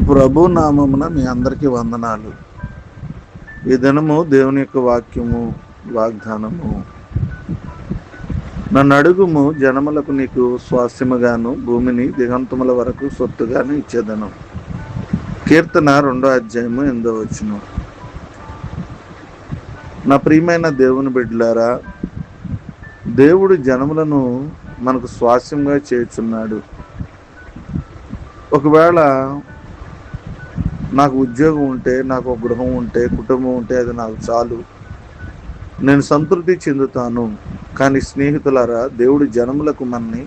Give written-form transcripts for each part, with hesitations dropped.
ప్రభు నామమున మీ అందరికీ వందనాలు. ఈ దినము దేవుని యొక్క వాక్యము, వాగ్దానము. నన్ను అడుగుము, జనములకు నీకు స్వాస్యముగాను భూమిని దిగంతముల వరకు సొత్తుగాను ఇచ్చేదను. కీర్తన 2:8. నా ప్రియమైన దేవుని బిడ్డలారా, దేవుడు జనములను మనకు స్వాస్యంగా చేర్చున్నాడు. ఒకవేళ నాకు ఉద్యోగం ఉంటే, నాకు ఒక గృహం ఉంటే, కుటుంబం ఉంటే అది నాకు చాలు, నేను సంతృప్తి చెందుతాను. కానీ స్నేహితులారా, దేవుడు జనములకు మనని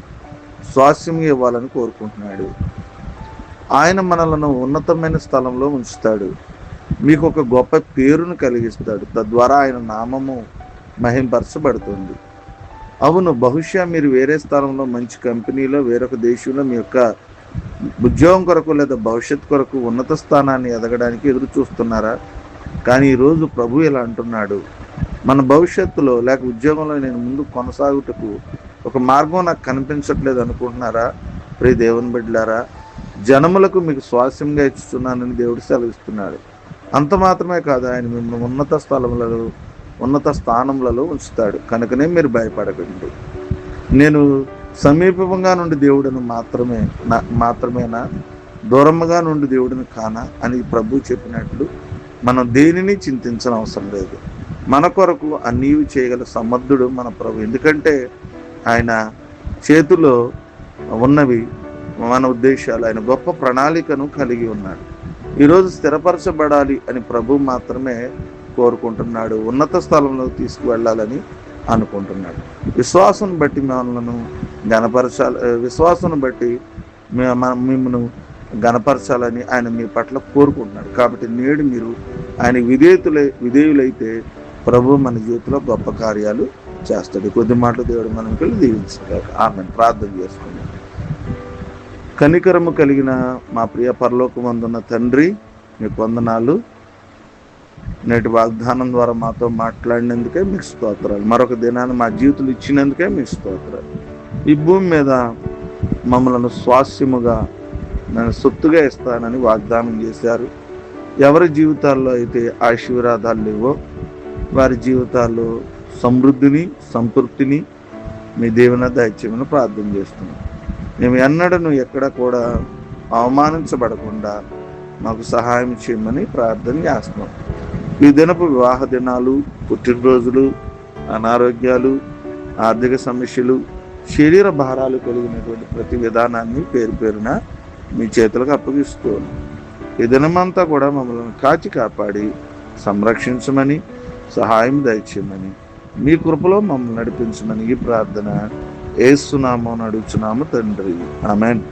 స్వాస్యం ఇవ్వాలని కోరుకుంటున్నాడు. ఆయన మనలను ఉన్నతమైన స్థలంలో ఉంచుతాడు. మీకు ఒక గొప్ప పేరును కలిగిస్తాడు. తద్వారా ఆయన నామము మహింపరచబడుతుంది. అవును, బహుశా మీరు వేరే స్థలంలో, మంచి కంపెనీలో, వేరొక దేశంలో మీ యొక్క ఉద్యోగం కొరకు లేదా భవిష్యత్ కొరకు ఉన్నత స్థానాన్ని ఎదగడానికి ఎదురు చూస్తున్నారా? కానీ ఈరోజు ప్రభు ఇలా అంటున్నాడు, మన భవిష్యత్తులో లేక ఉద్యోగంలో నేను ముందు కొనసాగుటకు ఒక మార్గం నాకు కనిపించట్లేదు అనుకుంటున్నారా? ప్రియ దేవుని బిడ్డలారా, జనములకు మీకు స్వాస్యంగా ఇస్తున్నానని దేవుడు సెలవిస్తున్నాడు. అంత మాత్రమే కాదు, ఆయన మిమ్మల్ని ఉన్నత స్థానములలో ఉంచుతాడు. కనుకనే మీరు భయపడకండి. నేను సమీపంగా నుండి దేవుడిని మాత్రమేనా, దూరముగా నుండి దేవుడిని కానా అని ప్రభు చెప్పినట్లు మనం దేనిని చింతించిన అవసరం లేదు. మన కొరకు అన్నీ చేయగల సమర్థుడు మన ప్రభు. ఎందుకంటే ఆయన చేతిలో ఉన్నవి మన ఉద్దేశాలు. ఆయన గొప్ప ప్రణాళికను కలిగి ఉన్నాడు. ఈరోజు స్థిరపరచబడాలి అని ప్రభు మాత్రమే కోరుకుంటున్నాడు. ఉన్నత స్థలంలో తీసుకువెళ్ళాలని అనుకుంటున్నాడు. విశ్వాసం బట్టి మనలను గణపరచాలి, విశ్వాసం బట్టి మిమ్మల్ని గణపరచాలని ఆయన మీ పట్ల కోరుకుంటున్నాడు. కాబట్టి నేడు మీరు ఆయన విధేయులైతే ప్రభు మన జీవితంలో గొప్ప కార్యాలు చేస్తాడు. కొద్ది మాటలు దేవుడు మనకి దీవించాడు. ఆమె ప్రార్థన చేసుకున్నాం. కనికరము కలిగిన మా ప్రియ పరలోకమందున్న తండ్రి, మీకు వందనాలు. నేటి వాగ్దానం ద్వారా మాతో మాట్లాడినందుకే మీకు స్తోత్రాలు. మరొక దినాన్ని మా జీవితంలో ఇచ్చినందుకే మీకు స్తోత్రాలు. ఈ భూమి మీద మమ్మల్ని స్వాస్యముగా నేను సొత్తుగా ఇస్తానని వాగ్దానం చేశారు. ఎవరి జీవితాల్లో అయితే ఆశీర్వాదాలు లేవో వారి జీవితాల్లో సమృద్ధిని, సంతృప్తిని మీ దేవుని దయచేయమని ప్రార్థన చేస్తున్నాం. మేము ఎన్నడను ఎక్కడ కూడా అవమానించబడకుండా మాకు సహాయం చేయమని ప్రార్థన చేస్తున్నాం. ఈ దినపు వివాహ దినాలు, పుట్టినరోజులు, అనారోగ్యాలు, ఆర్థిక సమస్యలు, శరీర భారాలు కలిగినటువంటి ప్రతి విధానాన్ని పేరు పేరున మీ చేతులకు అప్పగిస్తూ ఉన్నాం. ఈ దినమంతా కూడా మమ్మల్ని కాచి కాపాడి సంరక్షించమని, సహాయం దయచేయమని, మీ కృపలో మమ్మల్ని నడిపించమని ఈ ప్రార్థన యేసు నామమున అడుగుచున్నాము తండ్రి. ఆమేన్.